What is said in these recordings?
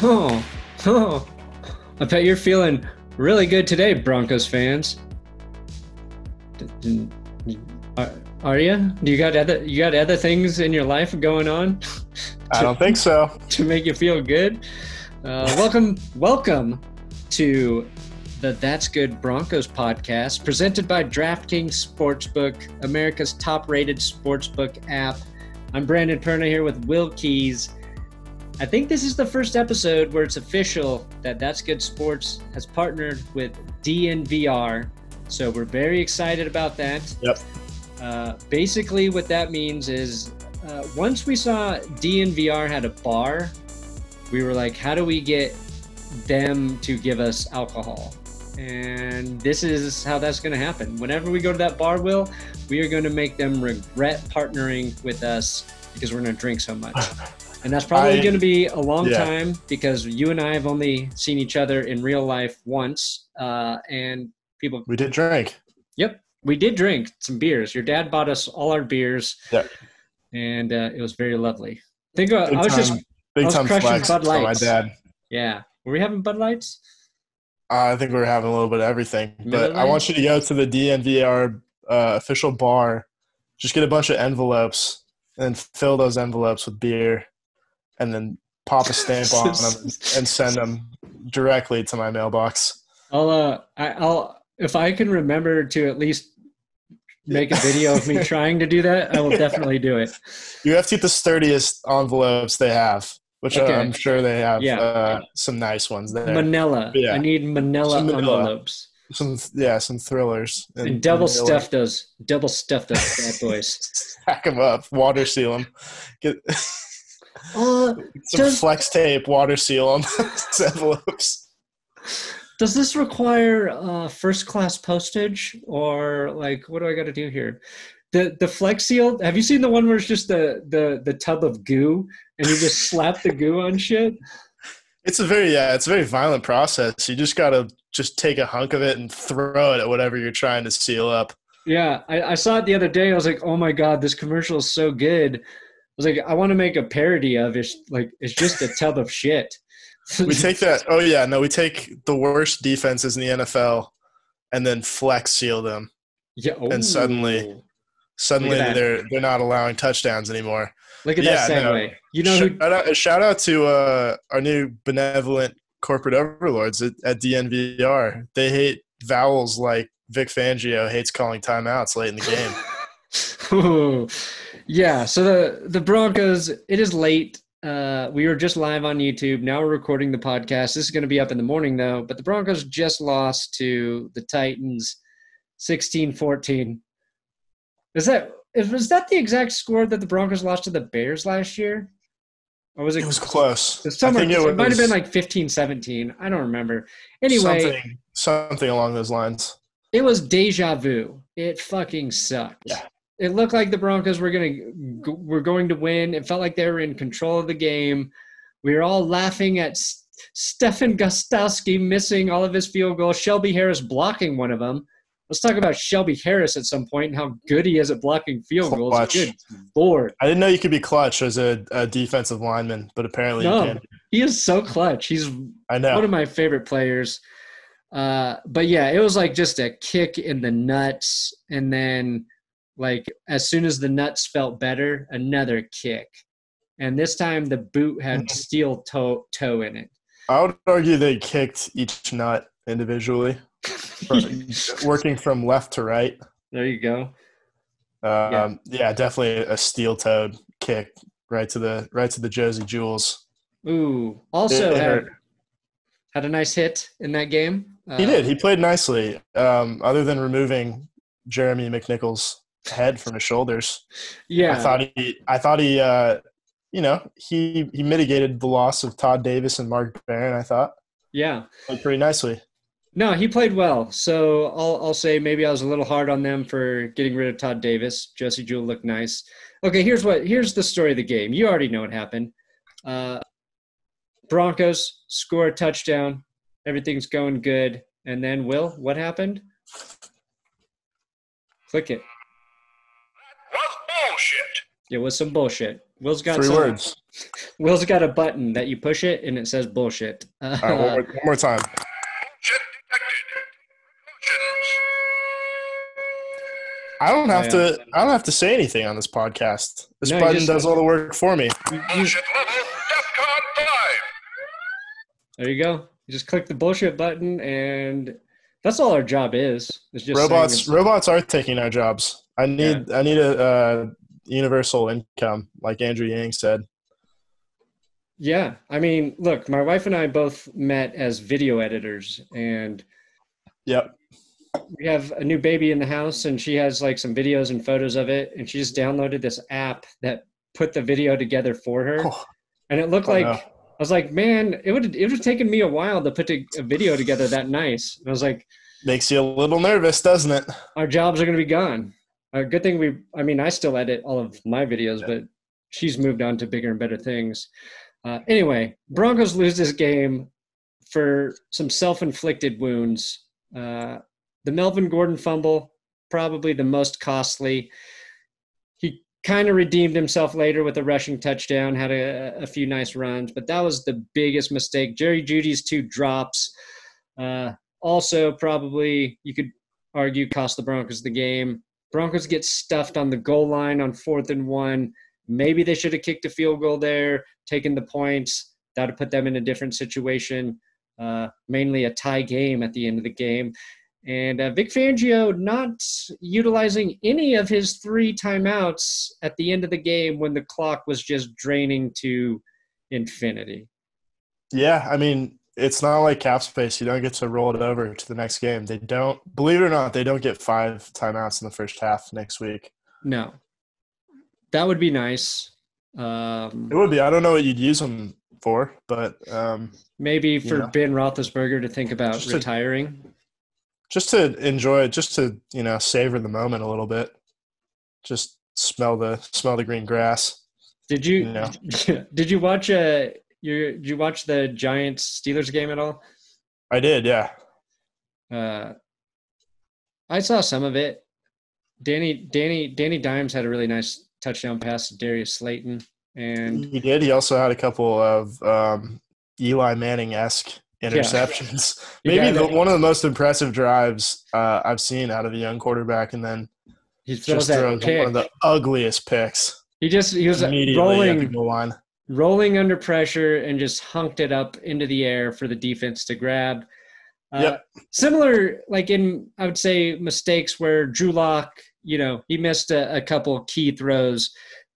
Oh, oh. I bet you're feeling really good today, Broncos fans. Are you? Do you got other things in your life going on? I don't think so. To make you feel good. Welcome to the That's Good Broncos podcast, presented by DraftKings Sportsbook, America's top-rated sportsbook app. I'm Brandon Perna here with Will Keys. I think this is the first episode where it's official that That's Good Sports has partnered with DNVR. So we're very excited about that. Yep. Basically, what that means is once we saw DNVR had a bar, we were like, how do we get them to give us alcohol? And this is how that's going to happen. Whenever we go to that bar, Will, we are going to make them regret partnering with us because we're going to drink so much. And that's probably going to be a long time because you and I have only seen each other in real life once. And people. We did drink. Yep. We did drink some beers. Your dad bought us all our beers. Yep. And it was very lovely. I Big time flex Bud Lights. for my dad. Yeah. Were we having Bud Lights? I think we were having a little bit of everything. Miller But I want you to go to the DNVR official bar, just get a bunch of envelopes, and fill those envelopes with beer, and then pop a stamp on them and send them directly to my mailbox. I'll if I can remember to at least make a video of me trying to do that, I will definitely do it. You have to get the sturdiest envelopes they have, which I'm sure they have some nice ones there. Manila. Yeah. I need Manila envelopes. Some thrillers. And double stuff those bad boys. Stack them up, water seal them. Get some flex tape, water seal on those envelopes. Does this require first class postage, or like what do I got to do here? The Flex Seal, have you seen the one where it's just the tub of goo and you just slap the goo on shit? It's a very violent process. You just got to take a hunk of it and throw it at whatever you're trying to seal up. Yeah, I saw it the other day. I was like, oh my God, this commercial is so good. I was like, I want to make a parody of it. Like, it's just a tub of shit. We take that. Oh yeah, no, we take the worst defenses in the NFL and then Flex Seal them. Yeah, and suddenly they're not allowing touchdowns anymore. Look at that segue. Shout out to our new benevolent corporate overlords at DNVR. They hate vowels like Vic Fangio hates calling timeouts late in the game. Ooh. Yeah, so the Broncos, it is late. We were just live on YouTube. Now we're recording the podcast. This is going to be up in the morning, though. But the Broncos just lost to the Titans 16-14. Was that the exact score that the Broncos lost to the Bears last year? Or was it? It was close. It might have been like 15-17. I don't remember. Anyway. Something along those lines. It was deja vu. It fucking sucked. Yeah. It looked like the Broncos were going to win. It felt like they were in control of the game. We were all laughing at Stephen Gostowski missing all of his field goals. Shelby Harris blocking one of them. Let's talk about Shelby Harris at some point and how good he is at blocking field goals. Clutch. Good Lord. I didn't know you could be clutch as a defensive lineman, but apparently you can. He is so clutch. He's one of my favorite players. But yeah, it was like just a kick in the nuts, and then like as soon as the nuts felt better, another kick. And this time the boot had steel toe in it. I would argue they kicked each nut individually, working from left to right. There you go. Yeah, definitely a steel-toed kick right to the Josie Jewels. Ooh, also had a nice hit in that game. He did. He played nicely, other than removing Jeremy McNichols' head from his shoulders. Yeah, I thought he he mitigated the loss of Todd Davis and Mark Barron. I thought. Yeah, played pretty nicely. No, he played well. So I'll say maybe I was a little hard on them for getting rid of Todd Davis. Josie Jewell looked nice. Okay, here's the story of the game. You already know what happened. Broncos score a touchdown. Everything's going good. And then, Will, what happened? Click it. That was bullshit. It was some bullshit. Will's got 3 words. Will's got a button that you push it and it says bullshit. All right, one more time. Bullshit detected. I don't have to say anything on this podcast. This button does all the work for me. Bullshit level DEFCON 5. There you go. You just click the bullshit button, and that's all our job is. It's just robots are taking our jobs. I need a universal income, like Andrew Yang said. Yeah. I mean, look, my wife and I both met as video editors, and yep. We have a new baby in the house, and she has like some videos and photos of it, and she just downloaded this app that put the video together for her. And it looked I was like, man, it would have taken me a while to put a video together that nice. And I was like, makes you a little nervous, doesn't it? Our jobs are going to be gone. Good thing I still edit all of my videos, but she's moved on to bigger and better things. Anyway, Broncos lose this game for some self-inflicted wounds. The Melvin Gordon fumble, probably the most costly. He kind of redeemed himself later with a rushing touchdown, had a few nice runs, but that was the biggest mistake. Jerry Judy's 2 drops. Also, probably, you could argue, cost the Broncos the game. Broncos get stuffed on the goal line on 4th and 1. Maybe they should have kicked a field goal there, taken the points. That would put them in a different situation, mainly a tie game at the end of the game. And Vic Fangio not utilizing any of his 3 timeouts at the end of the game when the clock was just draining to infinity. Yeah, I mean, it's not like cap space. You don't get to roll it over to the next game. They don't – believe it or not, they don't get 5 timeouts in the first half next week. No. That would be nice. It would be. I don't know what you'd use them for, but maybe for Ben Roethlisberger to think about retiring. Just to enjoy it, just to, savor the moment a little bit. Just smell the green grass. Did you watch did you watch the Giants Steelers game at all? I did, yeah. I saw some of it. Danny Dimes had a really nice touchdown pass to Darius Slayton, and he did. He also had a couple of Eli Manning-esque interceptions. Yeah. Maybe one of the most impressive drives I've seen out of a young quarterback, and then he throws one of the ugliest picks. He was immediately at the goal line, rolling under pressure, and just hunked it up into the air for the defense to grab. Similar, like I would say, mistakes where Drew Lock, he missed a couple key throws.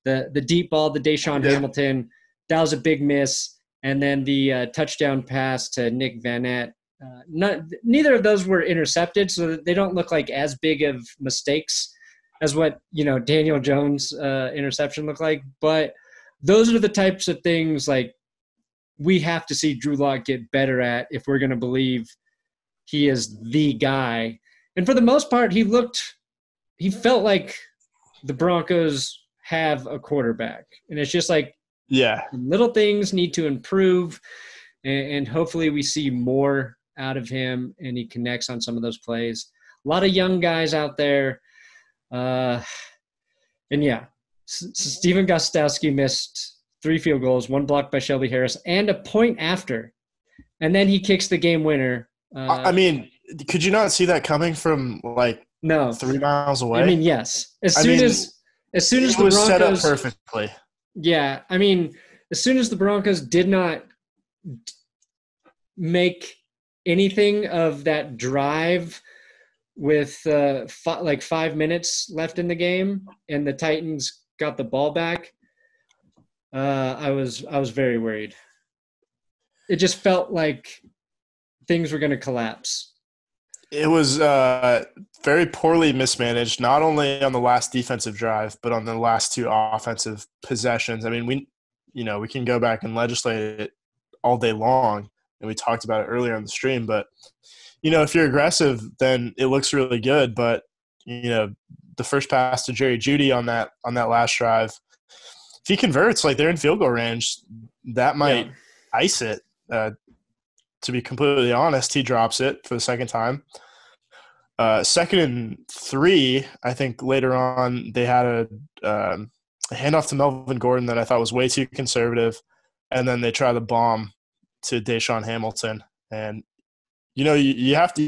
The deep ball to Deshaun Hamilton, that was a big miss. And then the touchdown pass to Nick Vanette. Neither of those were intercepted, so they don't look like as big of mistakes as what Daniel Jones' interception looked like. But those are the types of things like we have to see Drew Lock get better at if we're going to believe he is the guy. And for the most part, he felt like the Broncos have a quarterback, and it's just like. Yeah. Little things need to improve, and hopefully we see more out of him and he connects on some of those plays. A lot of young guys out there. Stephen Gostowski missed 3 field goals, 1 blocked by Shelby Harris, and a point after. And then he kicks the game winner. I mean, could you not see that coming from 3 miles away? I mean, yes. As soon as the Broncos set up perfectly. Yeah, I mean, as soon as the Broncos did not make anything of that drive with 5 minutes left in the game, and the Titans got the ball back, I was very worried. It just felt like things were going to collapse. It was very poorly mismanaged, not only on the last defensive drive, but on the last 2 offensive possessions. I mean, we can go back and legislate it all day long, and we talked about it earlier on the stream. But, if you're aggressive, then it looks really good. But, the first pass to Jerry Judy on that last drive, if he converts, they're in field goal range, that might ice it. To be completely honest, he drops it for the second time. 2nd and 3, I think later on they had a handoff to Melvin Gordon that I thought was way too conservative, and then they try the bomb to Deshaun Hamilton. And you can't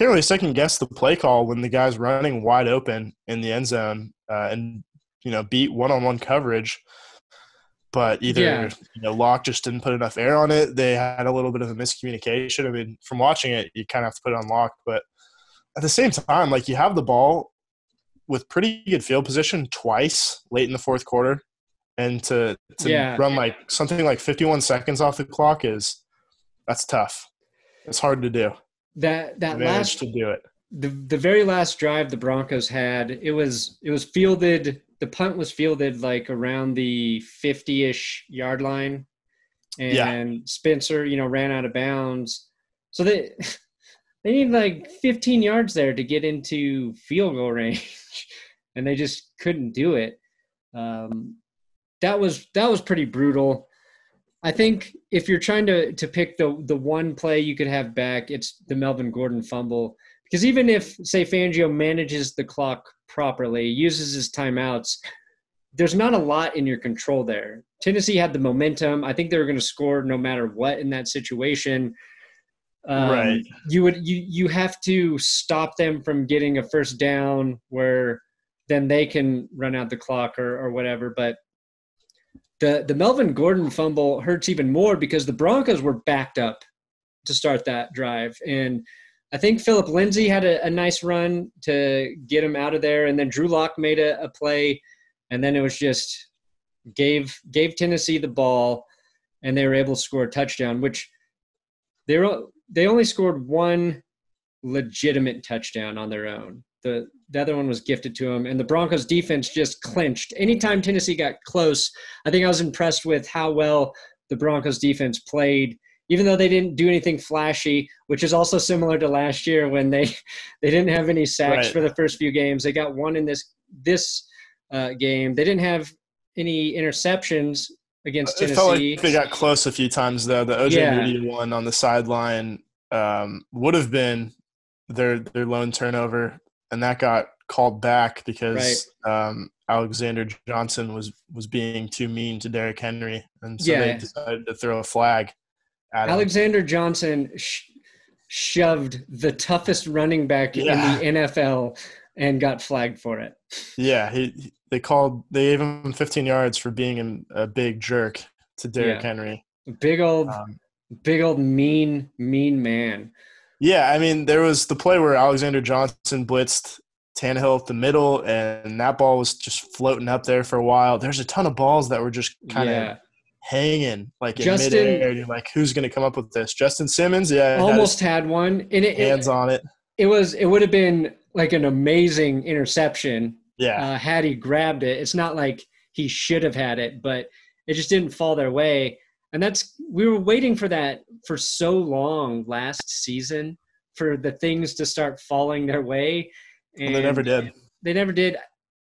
really second guess the play call when the guy's running wide open in the end zone and beat one-on-one coverage. But either Locke just didn't put enough air on it. They had a little bit of a miscommunication. I mean, from watching it, you kind of have to put it on Locke. But at the same time, like, you have the ball with pretty good field position twice late in the fourth quarter, and to run like something like 51 seconds off the clock that's tough. It's hard to do. That last to do it. The very last drive the Broncos had, it was fielded. The punt was fielded like around the 50-ish yard line, and Spencer, ran out of bounds. So they need like 15 yards there to get into field goal range, and they just couldn't do it. That was pretty brutal. I think if you're trying to pick the one play you could have back, it's the Melvin Gordon fumble. Because even if, say, Fangio manages the clock properly, uses his timeouts, there's not a lot in your control there. Tennessee had the momentum. I think they were going to score no matter what in that situation. Right. You have to stop them from getting a first down where then they can run out the clock or whatever. But the Melvin Gordon fumble hurts even more because the Broncos were backed up to start that drive. And I think Phillip Lindsay had a nice run to get him out of there, and then Drew Lock made a play, and then it was just gave Tennessee the ball, and they were able to score a touchdown, which they only scored one legitimate touchdown on their own. The other one was gifted to them, and the Broncos defense just clinched. Anytime Tennessee got close, I think I was impressed with how well the Broncos defense played, even though they didn't do anything flashy, which is also similar to last year when they didn't have any sacks for the first few games. They got one in this game. They didn't have any interceptions against Tennessee. It felt like they got close a few times, though. The O.J. Moody one on the sideline would have been their lone turnover, and that got called back because Alexander Johnson was being too mean to Derrick Henry, and so they decided to throw a flag. Alexander Johnson shoved the toughest running back in the NFL and got flagged for it. Yeah, they gave him 15 yards for being a big jerk to Derrick Henry. Big old mean man. Yeah, I mean, there was the play where Alexander Johnson blitzed Tannehill at the middle, and that ball was just floating up there for a while. There's a ton of balls that were just kind of hanging like in midair. You're like, who's going to come up with this? Justin Simmons, almost had one. And hands on it. It would have been like an amazing interception. Yeah, had he grabbed it. It's not like he should have had it, but it just didn't fall their way. And we were waiting for that for so long last season for the things to start falling their way. And they never did. They never did.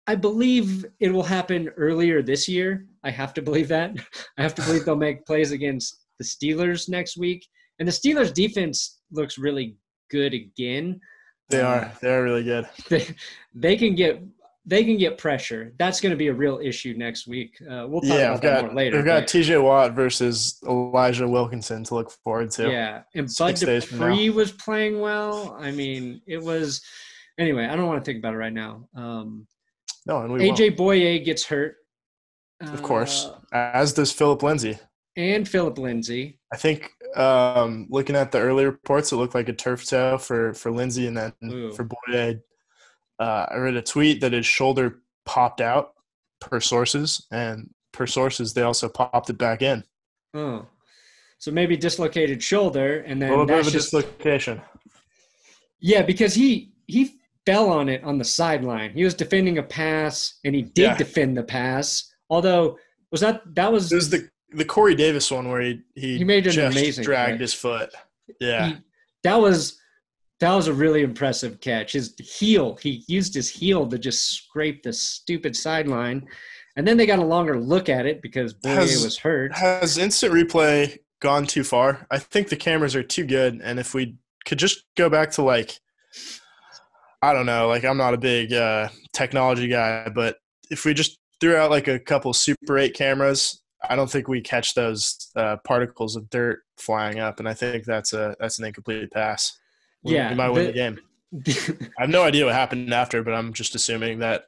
I believe it will happen earlier this year. I have to believe that. I have to believe they'll make plays against the Steelers next week. And the Steelers defense looks really good again. They are. They're really good. They can get pressure. That's going to be a real issue next week. We'll talk about that more later. We've got TJ Watt versus Elijah Wilkinson to look forward to. Yeah, and Bud Dupree was playing well. I mean, it was – anyway, I don't want to think about it right now. No, and we AJ Boye gets hurt. Of course, as does Phillip Lindsay. And Phillip Lindsay. I think looking at the early reports, it looked like a turf toe for Lindsay, and then for Boye, I read a tweet that his shoulder popped out per sources, and per sources they also popped it back in. Oh, so maybe dislocated shoulder, and then a little bit of a dislocation. Yeah, because he fell on it on the sideline. He was defending a pass, and he did defend the pass. Although it was the Corey Davis one where he made an amazing dragged his foot. Yeah, that was a really impressive catch. He used his heel to just scrape the stupid sideline, and then they got a longer look at it because Boye was hurt. Has instant replay gone too far? I think the cameras are too good, and if we could just go back to I don't know, I'm not a big technology guy, but if we just threw out like a couple Super 8 cameras, I don't think we catch those particles of dirt flying up, and I think that's an incomplete pass. We might win the game. I have no idea what happened after, but I'm just assuming that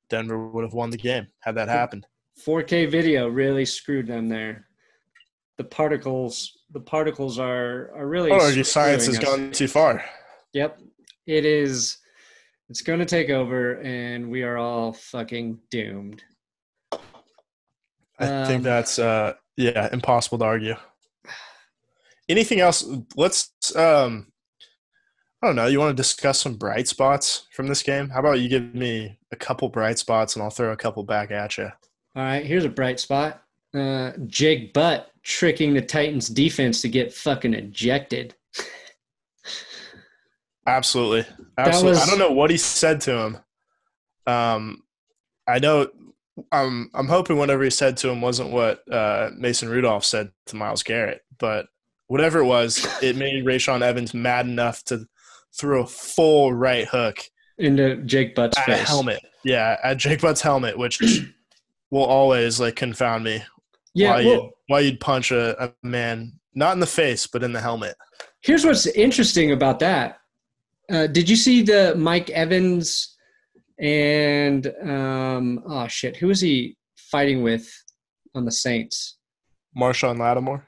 Denver would have won the game had that happened. 4K video really screwed them there. The particles are really. Oh, science has gone too far. Yep, it is. It's going to take over, and we are all fucking doomed. I think that's impossible to argue. Anything else? Let's I don't know. You want to discuss some bright spots from this game? How about you give me a couple bright spots, and I'll throw a couple back at you. All right, here's a bright spot. Jake Butt tricking the Titans defense to get fucking ejected. Absolutely. I don't know what he said to him. I know I'm hoping whatever he said to him wasn't what Mason Rudolph said to Myles Garrett, but whatever it was, it made Rashaan Evans mad enough to throw a full right hook into Jake Butt's face. Helmet. Yeah, at Jake Butt's helmet, which will always like confound me. Yeah, why you'd punch a man not in the face but in the helmet. Here's what's interesting about that. Did you see the Mike Evans and who was he fighting with on the Saints? Marshawn Lattimore?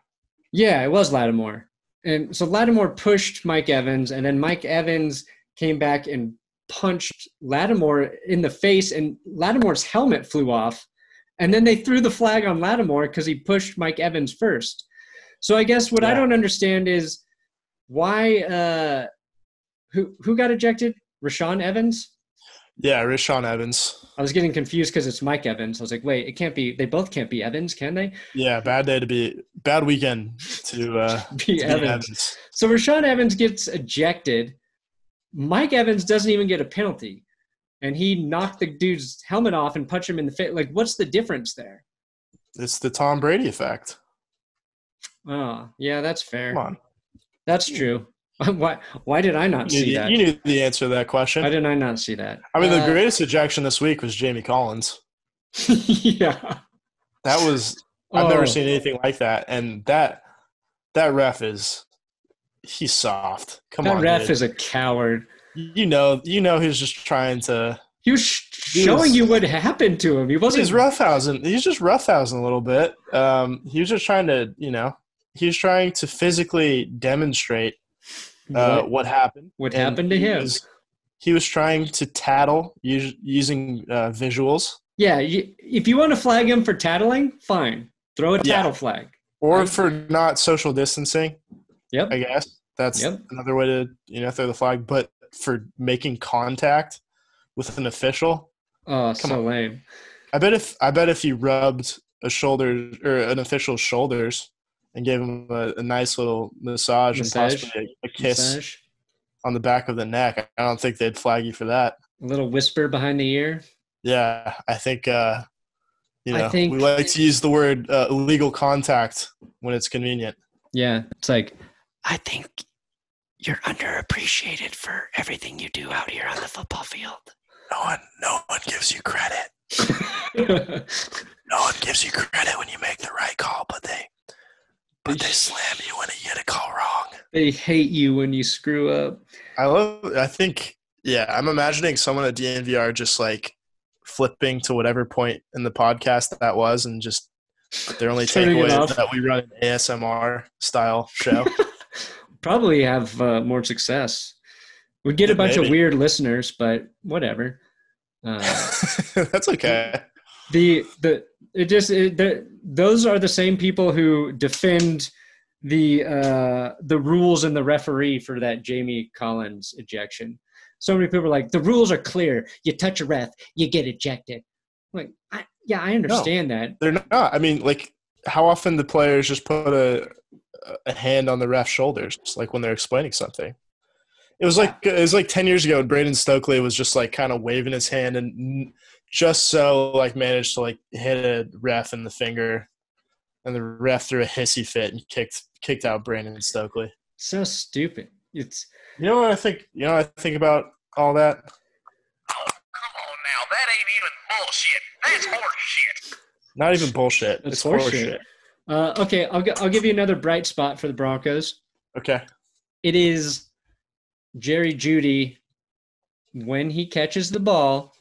Yeah, it was Lattimore. And so Lattimore pushed Mike Evans, and then Mike Evans came back and punched Lattimore in the face, and Lattimore's helmet flew off. And then they threw the flag on Lattimore because he pushed Mike Evans first. So I guess what I don't understand is why who got ejected? Rashaan Evans? Yeah, Rashaan Evans. I was getting confused because it's Mike Evans. I was like, wait, it can't be – they both can't be Evans, can they? Yeah, bad weekend to be Evans. So Rashaan Evans gets ejected. Mike Evans doesn't even get a penalty. And he knocked the dude's helmet off and punched him in the face. Like, what's the difference there? It's the Tom Brady effect. Oh, yeah, that's fair. Come on. That's true. Why did I not see that? You knew the answer to that question. Why did I not see that? I mean, the greatest ejection this week was Jamie Collins. Yeah. That was – I've never seen anything like that. And that ref is – he's soft. Come on, that ref dude. is a coward. You know he's just trying to – he was showing you what happened to him. He wasn't – He's roughhousing. He's just roughhousing a little bit. He was just trying to, he was trying to physically demonstrate what happened. What happened to him? He was trying to tattle using visuals. Yeah, if you want to flag him for tattling, fine. Throw a tattle flag. Or for not social distancing. Yep. I guess. That's another way to, throw the flag. But for making contact with an official. Oh, so lame. I bet if you rubbed a shoulder or an official's shoulders and gave him a nice little massage and possibly a kiss on the back of the neck, I don't think they'd flag you for that. A little whisper behind the ear. Yeah, I think we like to use the word illegal contact when it's convenient. Yeah, it's like, I think you're underappreciated for everything you do out here on the football field. No one gives you credit. No one gives you credit when you make the right call, but they slam you when you get a call wrong. They hate you when you screw up. I'm imagining someone at DNVR just like flipping to whatever point in the podcast that was, and just their only takeaway is that we run an ASMR style show. Probably have more success. We get a bunch of weird listeners, but whatever. That's okay. Those are the same people who defend the rules and the referee for that Jamie Collins ejection. So many people are like, the rules are clear. You touch a ref, you get ejected. I'm like, I understand that. They're not. I mean, like, how often do players just put a hand on the ref's shoulders, like when they're explaining something? It was like 10 years ago when Braden Stokely was just like kind of waving his hand and just so like managed to like hit a ref in the finger, and the ref threw a hissy fit and kicked out Brandon Stokely. So stupid. It's what I think. I think about all that. Oh, come on now. that ain't even bullshit. That's horse shit. Not even bullshit. That's It's horse horseshit. shit. Okay, I'll give you another bright spot for the Broncos. Okay. It is Jerry Judy when he catches the ball.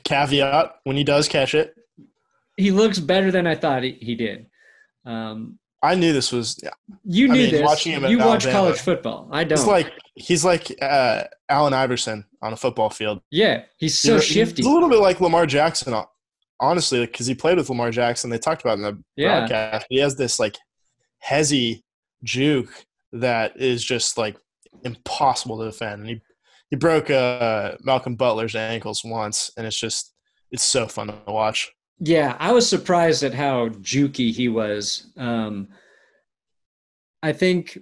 Caveat, when he does catch it. He looks better than I thought he did. I knew this was You knew this. watching him at You watch Alabama, college football. I don't. He's like Allen Iverson on a football field. Yeah, he's so shifty. He's a little bit like Lamar Jackson, honestly, because he played with Lamar Jackson. They talked about it in the broadcast. He has this like hezzy juke that is just like impossible to defend. And he broke Malcolm Butler's ankles once, and it's so fun to watch. Yeah, I was surprised at how jukey he was. I think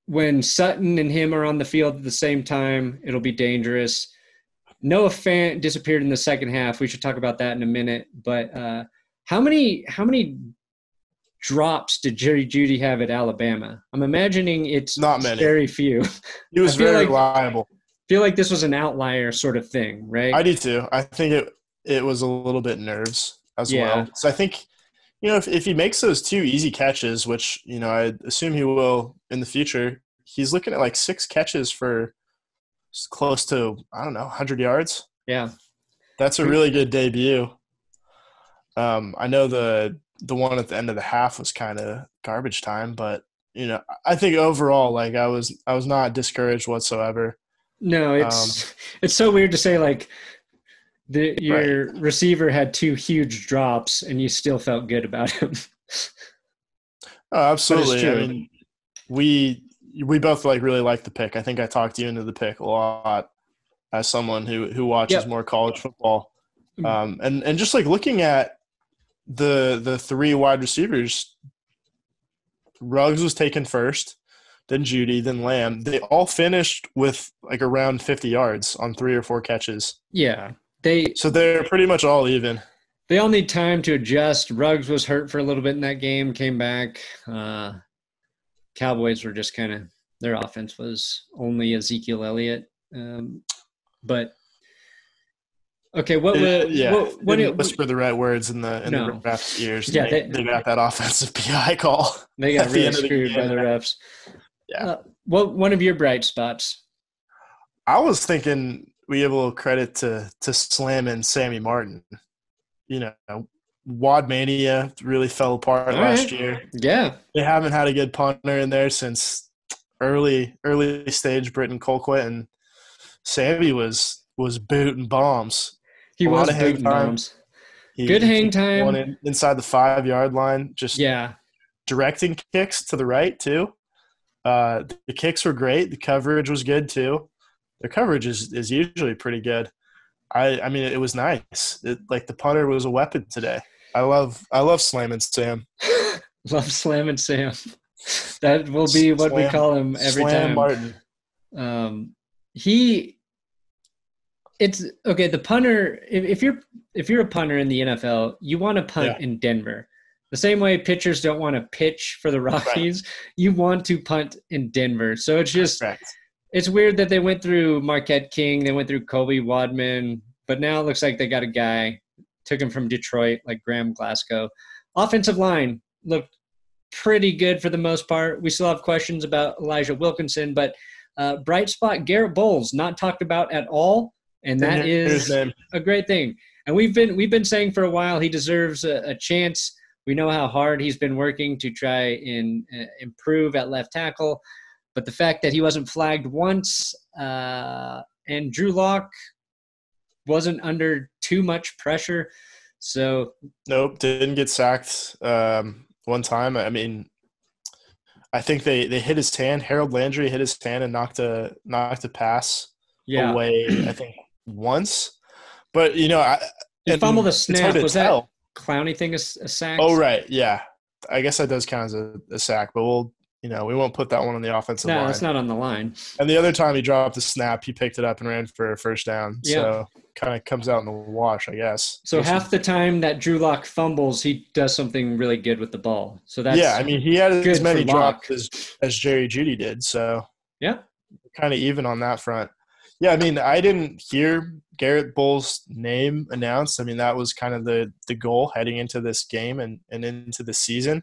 when Sutton and him are on the field at the same time, it'll be dangerous. Noah Fant disappeared in the second half. We should talk about that in a minute. But how many drops did Jerry Judy have at Alabama? I'm imagining it's not many. Very few. He was very reliable. I feel like this was an outlier sort of thing, right? I do too. I think it was a little bit nerves as well. So I think, if he makes those 2 easy catches, which, I assume he will in the future, he's looking at like 6 catches for close to, 100 yards. Yeah. That's a really good debut. I know the one at the end of the half was kind of garbage time, but, I think overall, like I was not discouraged whatsoever. No, it's so weird to say like your receiver had 2 huge drops and you still felt good about him. Oh, absolutely. I mean, we both really like the pick. I think I talked you into the pick a lot as someone who watches more college football. And just like looking at the 3 wide receivers, Ruggs was taken first, then Judy, then Lamb. They all finished with like around 50 yards on 3 or 4 catches. Yeah. So they're pretty much all even. They all need time to adjust. Ruggs was hurt for a little bit in that game, came back. Cowboys were just kind of – their offense was only Ezekiel Elliott. But – okay, what didn't whisper the right words in the refs' ears. Yeah, they got that offensive PI call. They got really screwed by the refs. Yeah. What one of your bright spots? I was thinking we give a little credit to Slam and Sammy Martin. Wad Mania really fell apart last year. Yeah. They haven't had a good punter in there since early stage Britton Colquitt, and Sammy was booting bombs. He was booting bombs. Good hang time. One inside the 5-yard line, just directing kicks to the right too. The kicks were great. The coverage was good too. Their coverage is usually pretty good. I mean, it was nice. The punter was a weapon today. I love slamming Sam. Love slamming Sam. That will be what we call him every Slam time. Martin. It's okay. The punter, if you're a punter in the NFL, you want to punt in Denver. The same way pitchers don't want to pitch for the Rockies, you want to punt in Denver. So it's just it's weird that they went through Marquette King, they went through Kobe Wadman, but now it looks like they got a guy, took him from Detroit, like Graham Glasgow. Offensive line looked pretty good for the most part. We still have questions about Elijah Wilkinson, but bright spot, Garrett Bowles, not talked about at all, and that is a great thing. And we've been saying for a while he deserves a chance. We know how hard he's been working to try and improve at left tackle. But the fact that he wasn't flagged once and Drew Lock wasn't under too much pressure. So nope, didn't get sacked one time. I mean, I think they hit his hand. Harold Landry hit his hand and knocked a pass away, I think, once. But, he fumbled a snap. Was that Clowney thing a sack? Oh, right, yeah. I guess that does count as a sack, but we won't put that one on the offensive line. No, it's not on the line. And the other time he dropped the snap, he picked it up and ran for a first down. Yeah. So kind of comes out in the wash, I guess. So half the time that Drew Lock fumbles, he does something really good with the ball. So that's he had as many drops as Jerry Judy did. So yeah, kind of even on that front. Yeah, I mean, I didn't hear Garrett Bowles' name announced. I mean, that was kind of the goal heading into this game and into the season.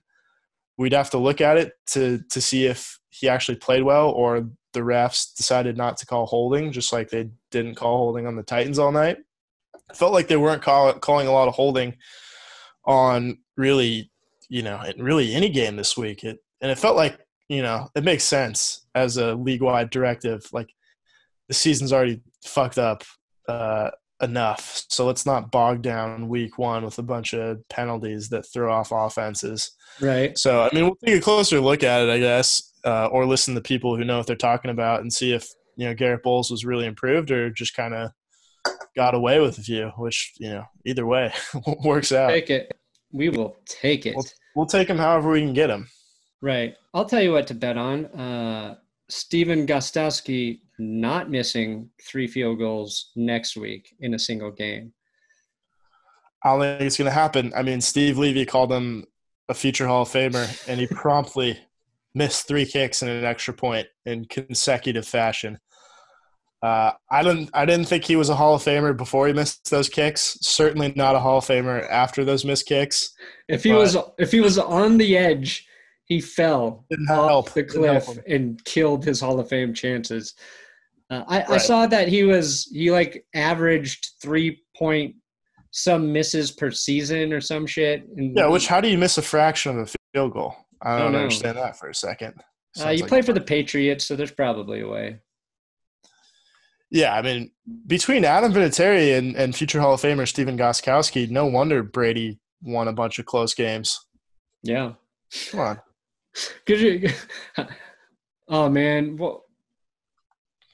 We'd have to look at it to see if he actually played well or the refs decided not to call holding, just like they didn't call holding on the Titans all night. It felt like they weren't calling a lot of holding on really any game this week. And it felt like, it makes sense as a league-wide directive. Like, the season's already fucked up enough, so let's not bog down week one with a bunch of penalties that throw off offenses. Right. So, I mean, we'll take a closer look at it, I guess, or listen to people who know what they're talking about and see if, Garrett Bowles was really improved or just kind of got away with a few, which, either way works out. Take it. We will take it. We'll take him however we can get him. Right. I'll tell you what to bet on. Stephen Gostowski not missing 3 field goals next week in a single game. I don't think it's going to happen. I mean, Steve Levy called him a future Hall of Famer, and he promptly missed 3 kicks and an extra point in consecutive fashion. I didn't think he was a Hall of Famer before he missed those kicks. Certainly not a Hall of Famer after those missed kicks. If he was on the edge, he fell off the cliff and killed his Hall of Fame chances. I saw that he averaged 3 some misses per season or some shit. And how do you miss a fraction of a field goal? I don't understand that for a second. You play for the Patriots, so there's probably a way. Yeah, I mean, between Adam Vinatieri and future Hall of Famer Stephen Gostowski, no wonder Brady won a bunch of close games. Yeah. Come on. Oh, man. Well,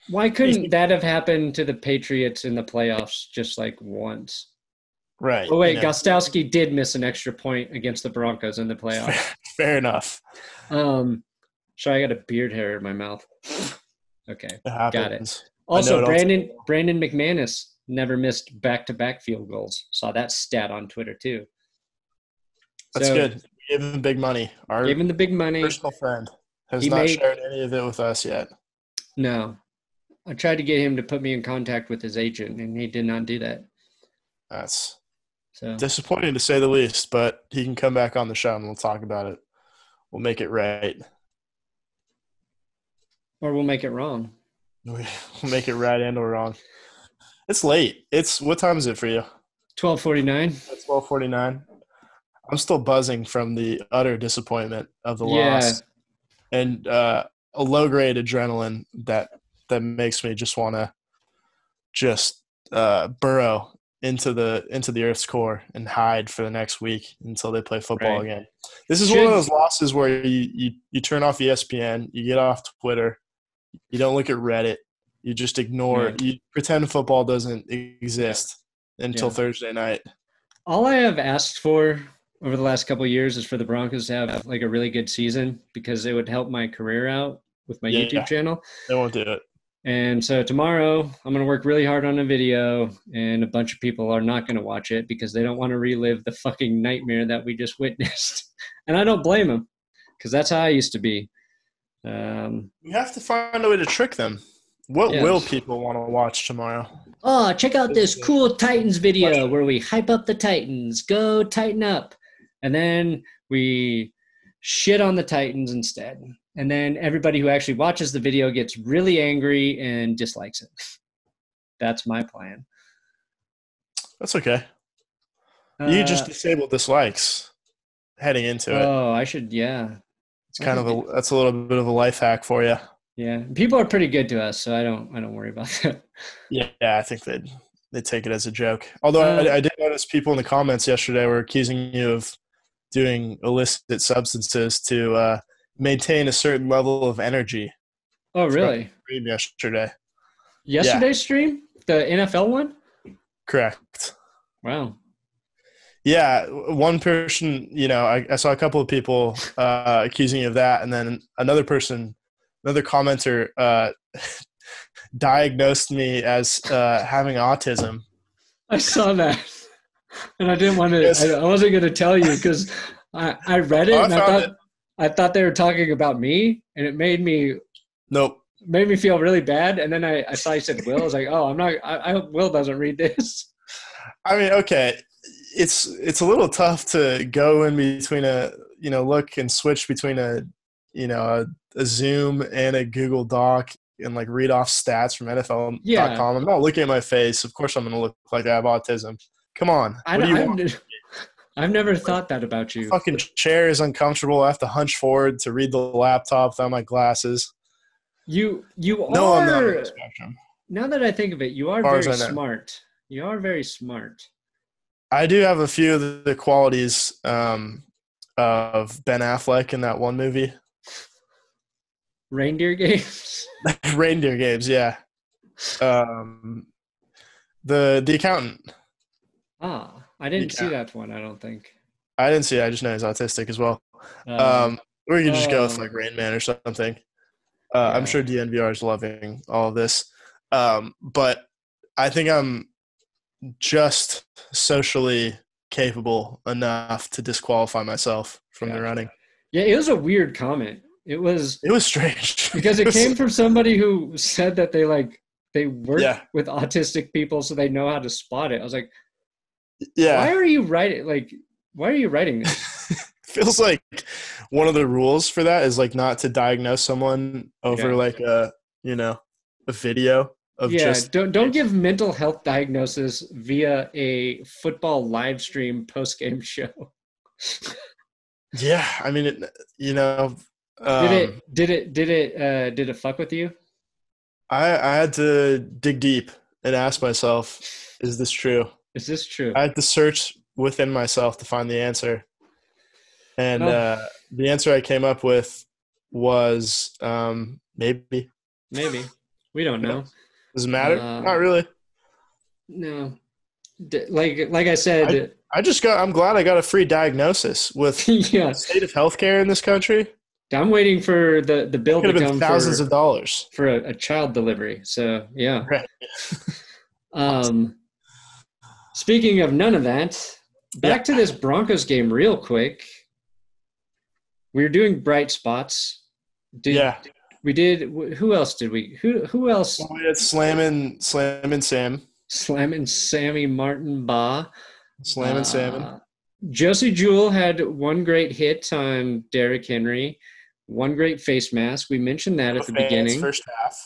why couldn't that have happened to the Patriots in the playoffs just like once? Right. Oh, wait, Gostowski did miss an extra point against the Broncos in the playoffs. Fair enough. Sorry, I got a beard hair in my mouth. Okay, got it. Also, Brandon McManus never missed back-to-back field goals. Saw that stat on Twitter too. That's good. Give him big money. Gave him the big money. Personal friend has not shared any of it with us yet. No. I tried to get him to put me in contact with his agent, and he did not do that. That's disappointing to say the least, but he can come back on the show and we'll talk about it. We'll make it right. Or we'll make it wrong. We'll make it right and or wrong. It's late. What time is it for you? 12:49. It's 12:49. I'm still buzzing from the utter disappointment of the loss and a low-grade adrenaline that makes me just want to burrow into the Earth's core and hide for the next week until they play football again. This is one of those losses where you turn off ESPN, you get off Twitter, you don't look at Reddit, you just ignore it. You pretend football doesn't exist until Thursday night. All I have asked for over the last couple of years is for the Broncos to have like a really good season because it would help my career out with my YouTube channel. They won't do it. And so tomorrow I'm going to work really hard on a video, and a bunch of people are not going to watch it because they don't want to relive the fucking nightmare that we just witnessed. And I don't blame them because that's how I used to be. You have to find a way to trick them. What will people want to watch tomorrow? Oh, check out this cool Titans video where we hype up the Titans. Go Tighten up. And then we shit on the Titans instead. And then everybody who actually watches the video gets really angry and dislikes it. That's my plan. That's okay. You just disabled dislikes heading into it. Oh, I should, It's that's a little bit of a life hack for you. Yeah. People are pretty good to us, so I don't worry about that. Yeah, I think they'd take it as a joke. Although I did notice people in the comments yesterday were accusing you of doing illicit substances to maintain a certain level of energy. Oh, really? Yesterday. Yesterday's stream? The NFL one? Correct. Wow. Yeah, one person, I saw a couple of people accusing you of that, and then another commenter diagnosed me as having autism. I saw that, and I didn't want to. Yes. I wasn't going to tell you because I read it, and I thought they were talking about me, and it made me. Nope. made me feel really bad. And then I saw you said Will. I was like, oh, I'm not. I hope Will doesn't read this. I mean, okay, it's a little tough to go in between look and switch between a Zoom and a Google Doc and like read off stats from NFL.com. Yeah. I'm not looking at my face. Of course, I'm going to look like I have autism. Come on. What do you want? I've never thought that about you. The fucking chair is uncomfortable. I have to hunch forward to read the laptop without my glasses. You No, are. I'm not on the spectrum. Now that I think of it, you are As far as very I know. smart. You are very smart. I do have a few of the qualities of Ben Affleck in that one movie. Reindeer games. Reindeer games, yeah. The accountant. Ah, I didn't see that one. I don't think. I didn't see it. I just know he's autistic as well. Or you could just go with like Rain Man or something. I'm sure DNVR is loving all of this. But I think I'm just socially capable enough to disqualify myself from the running. Yeah, it was a weird comment. It was strange because it came from somebody who said that they work with autistic people, so they know how to spot it. I was like, why are you writing this? Feels like one of the rules for that is like not to diagnose someone over like a video of just don't give mental health diagnosis via a football live stream post-game show. Yeah, I mean, did it fuck with you? I had to dig deep and ask myself, is this true? Is this true? I had to search within myself to find the answer. And the answer I came up with was maybe. Maybe. We don't know. Does it matter? Not really. No. Like I said, I'm glad I got a free diagnosis with the state of healthcare in this country. I'm waiting for the bill to come thousands of dollars for a child delivery. So yeah. Right. Speaking of none of that, back to this Broncos game real quick. We were doing bright spots. We did. Who else did we? Who else? Well, we had Slammin' Sam. Slammin' Sammy Martin Baugh. Slammin' Salmon. Josie Jewell had one great hit on Derrick Henry, one great face mask. We mentioned that at the beginning. First half.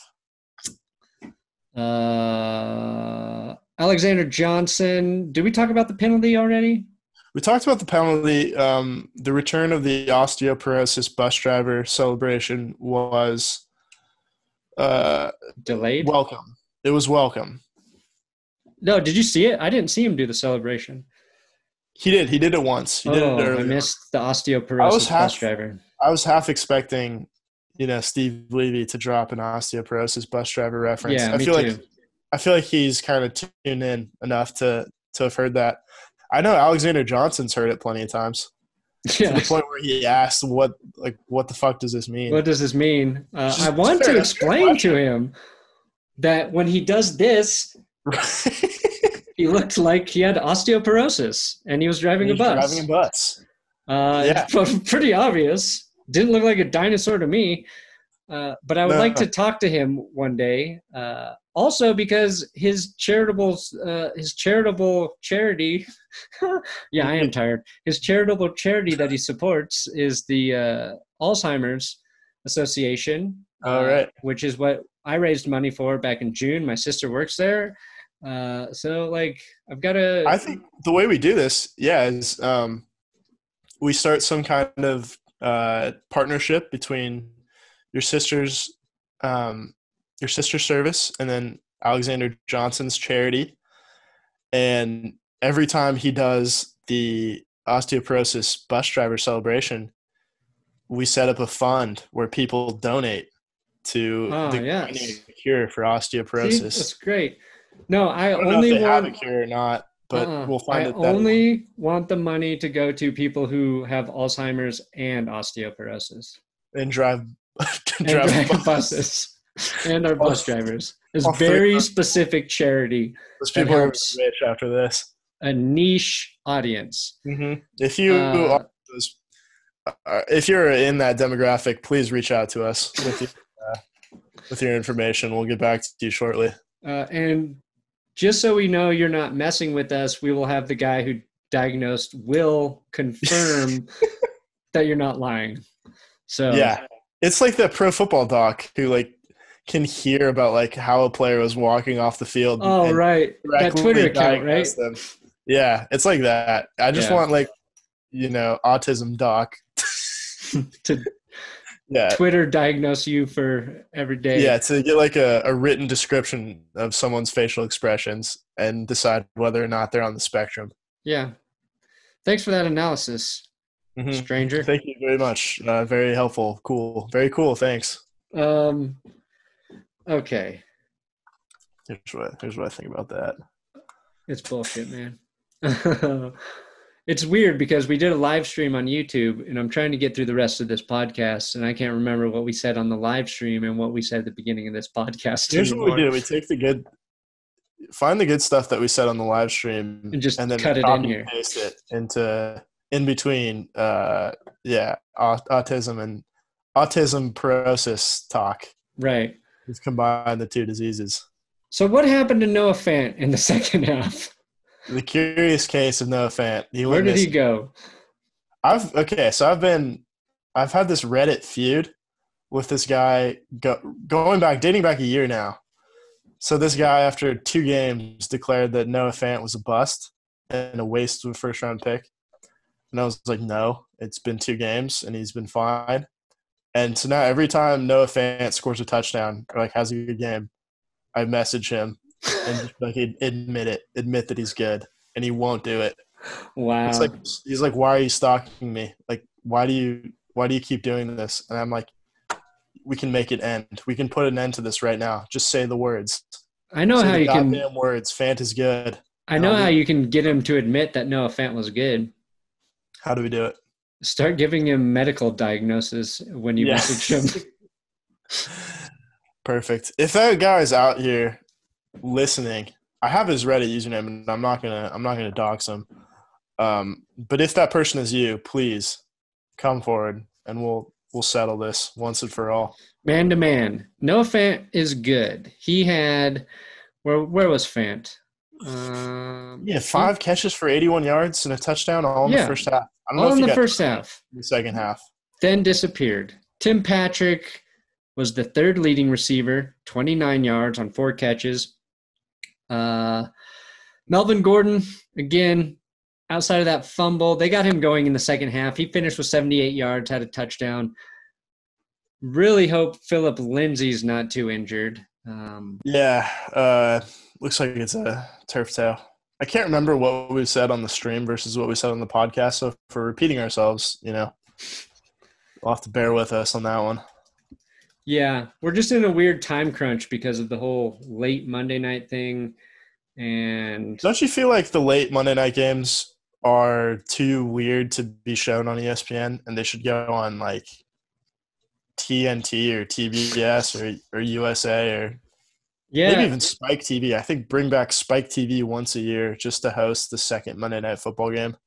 Alexander Johnson. Did we talk about the penalty already? We talked about the penalty. The return of the osteoporosis bus driver celebration was delayed. Welcome. It was welcome. No, did you see it? I didn't see him do the celebration. He did. He did it once. He did it earlier. I missed the osteoporosis bus driver. I was half expecting, Steve Levy to drop an osteoporosis bus driver reference. Yeah, I feel like he's kind of tuned in enough to have heard that. I know Alexander Johnson's heard it plenty of times. To the point where he asked, what the fuck does this mean? What does this mean? I want to explain to him that when he does this, he looked like he had osteoporosis and he was driving a bus. Pretty obvious. Didn't look like a dinosaur to me. But I would like to talk to him one day. Also because his charitable charity, yeah, I am tired. His charitable charity that he supports is the Alzheimer's Association. All right. Which is what I raised money for back in June. My sister works there. So I've got to. I think the way we do this, is we start some kind of partnership between your sister's service and then Alexander Johnson's charity. And every time he does the osteoporosis bus driver celebration, we set up a fund where people donate to the cure for osteoporosis. See, that's great. No, I don't know if they have a cure or not, but we'll find it. I only want the money to go to people who have Alzheimer's and osteoporosis. And drive buses. And our bus drivers. It's very specific charity. Those people are rich after this. A niche audience. Mm-hmm. If you're in that demographic, please reach out to us with with your information. We'll get back to you shortly. And just so we know you're not messing with us, we will have the guy who diagnosed will confirm that you're not lying. So yeah, it's like that pro football doc who like can hear about like how a player was walking off the field. Oh, and right. That Twitter account, right? them. Yeah, it's like that. I just want like, autism doc to yeah. Twitter diagnose you for every day. Yeah, to get like a written description of someone's facial expressions and decide whether or not they're on the spectrum. Yeah. Thanks for that analysis, stranger. Thank you very much. Very helpful. Cool. Very cool. Thanks. Okay. Here's what I think about that. It's bullshit, man. It's weird because we did a live stream on YouTube, and I'm trying to get through the rest of this podcast, and I can't remember what we said on the live stream and what we said at the beginning of this podcast. Here's what we do. We take find the good stuff that we said on the live stream and then cut it in here. Paste it into in between autism and autism paralysis talk. Right. We've combined the two diseases. So what happened to Noah Fant in the second half? The curious case of Noah Fant. Where did he go? I've had this Reddit feud with this guy dating back a year now. So this guy, after 2 games, declared that Noah Fant was a bust and a waste of a first-round pick. And I was like, no, it's been 2 games, and he's been fine. And so now every time Noah Fant scores a touchdown or like has a good game, I message him and just like admit that he's good, and he won't do it. Wow. It's like he's like, why are you stalking me? Like, why do you keep doing this? And I'm like, we can make it end. We can put an end to this right now. Just say the words. I know how you can. Goddamn words. Fant is good. I know how you can get him to admit that Noah Fant was good. How do we do it? Start giving him medical diagnosis when you message him. Perfect. If that guy is out here listening, I have his Reddit username, and I'm not gonna dox him. But if that person is you, please come forward, and we'll settle this once and for all. Man to man, Noah Fant is good. He had where was Fant? 5 catches for 81 yards and a touchdown all in the first half. I don't know if in the first half. In the second half. Then disappeared. Tim Patrick was the 3rd leading receiver, 29 yards on 4 catches. Melvin Gordon, again, outside of that fumble, they got him going in the second half. He finished with 78 yards, had a touchdown. Really hope Phillip Lindsay's not too injured. Looks like it's a turf toe. I can't remember what we said on the stream versus what we said on the podcast. So for repeating ourselves, we'll have to bear with us on that one. Yeah, we're just in a weird time crunch because of the whole late Monday night thing. And don't you feel like the late Monday night games are too weird to be shown on ESPN, and they should go on like TNT or TBS or USA or maybe even Spike TV? I think bring back Spike TV once a year just to host the second Monday Night Football game.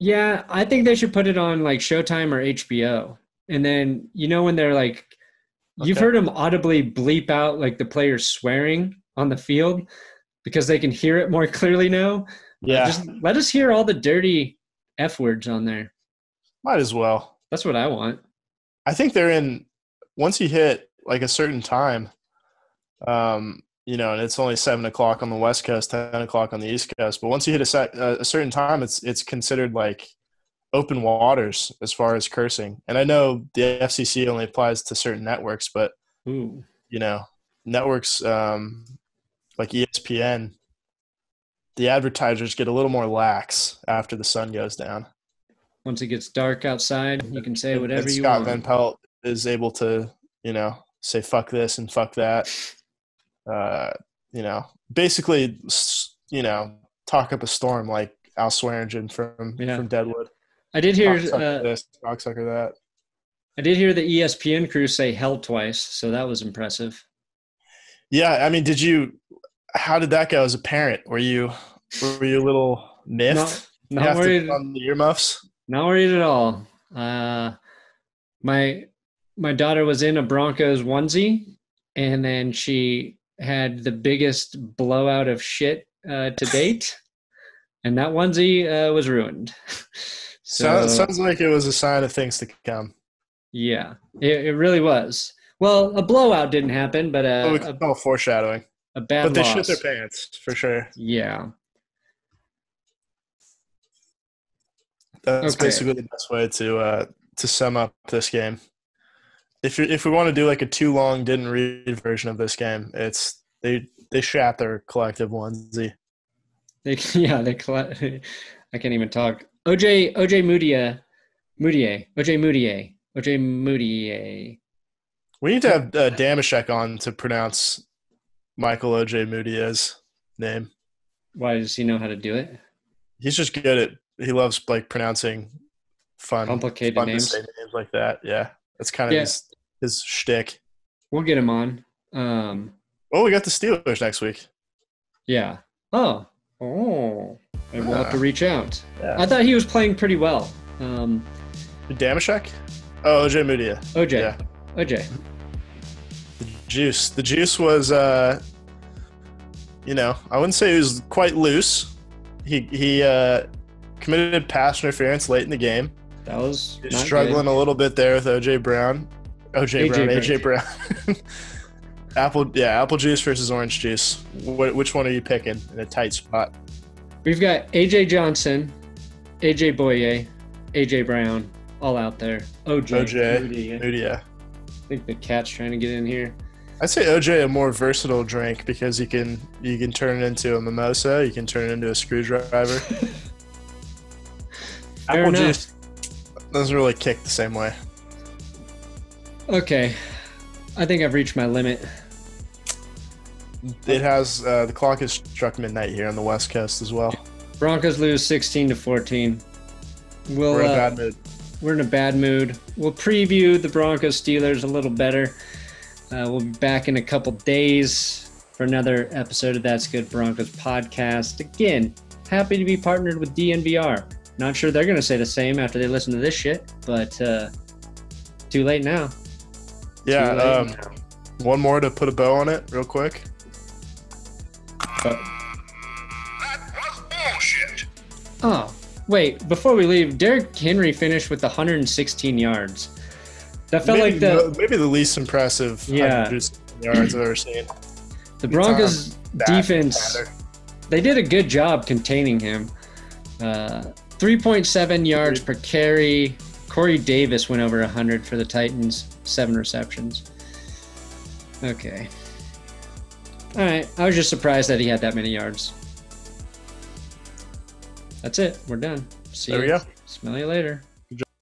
Yeah, I think they should put it on like Showtime or HBO. And then, when they're like, you've heard them audibly bleep out like the players swearing on the field because they can hear it more clearly now. Yeah. Just let us hear all the dirty F words on there. Might as well. That's what I want. I think once you hit like a certain time, and it's only 7 o'clock on the West Coast, 10 o'clock on the East Coast. But once you hit a certain time, it's considered like open waters as far as cursing. And I know the FCC only applies to certain networks, but networks like ESPN, the advertisers get a little more lax after the sun goes down. Once it gets dark outside, you can say whatever you Scott want. Van Pelt is able to, say fuck this and fuck that. Basically, talk up a storm like Al Swearingen from Deadwood. I did hear this, cocksucker that. I did hear the ESPN crew say hell twice, so that was impressive. Yeah, I mean, how did that go as a parent? Were you a little miffed? Not worried on the earmuffs? Not worried at all. My my daughter was in a Broncos onesie, and then she had the biggest blowout of shit to date, and that onesie was ruined. So Sounds like it was a sign of things to come. yeah, it really was. Well, a blowout didn't happen, but We can call foreshadowing. a bad But they loss. shit their pants for sure. Yeah. That's Okay. basically the best way to sum up this game. If we want to do like a too long didn't read version of this game, it's they shat their collective onesie. They collect. I can't even talk. OJ Moutier. We need to have Damashek on to pronounce Michael O.J. Moutier's name. Why does he know how to do it? He's just good at. He loves like pronouncing Complicated fun names. to say names like that. Yeah, that's kind of his shtick. We'll get him on. Oh, we got the Steelers next week. Yeah. Oh. And we'll have to reach out. Yeah. I thought he was playing pretty well. Damashek? Oh, OJ Moutier. OJ. Yeah. OJ. The juice was, I wouldn't say it was quite loose. He committed pass interference late in the game. That was He's struggling a little bit there with AJ Brown. Apple juice versus orange juice. Which one are you picking in a tight spot? We've got AJ Johnson, AJ Boye, AJ Brown, all out there. OJ. Moutier. I think the cat's trying to get in here. I'd say OJ a more versatile drink because you can turn it into a mimosa, you can turn it into a screwdriver. Apple juice doesn't really kick the same way. Okay. I think I've reached my limit. It has the clock has struck midnight here on the West Coast as well. Broncos lose 16-14. We're in a bad mood. We're in a bad mood. We'll preview the Broncos Steelers a little better. We'll be back in a couple days for another episode of That's Good Broncos podcast. Again, happy to be partnered with DNVR. Not sure they're going to say the same after they listen to this shit, but too late now. Yeah, one more to put a bow on it real quick. That was bullshit. Oh, wait. Before we leave, Derrick Henry finished with 116 yards. That felt maybe like the least impressive 100 yards I've ever seen. The Broncos defense, they did a good job containing him. 3.7 yards per carry. Corey Davis went over 100 for the Titans, 7 receptions. Okay. All right. I was just surprised that he had that many yards. That's it. We're done. See There we you. go. Smell you later.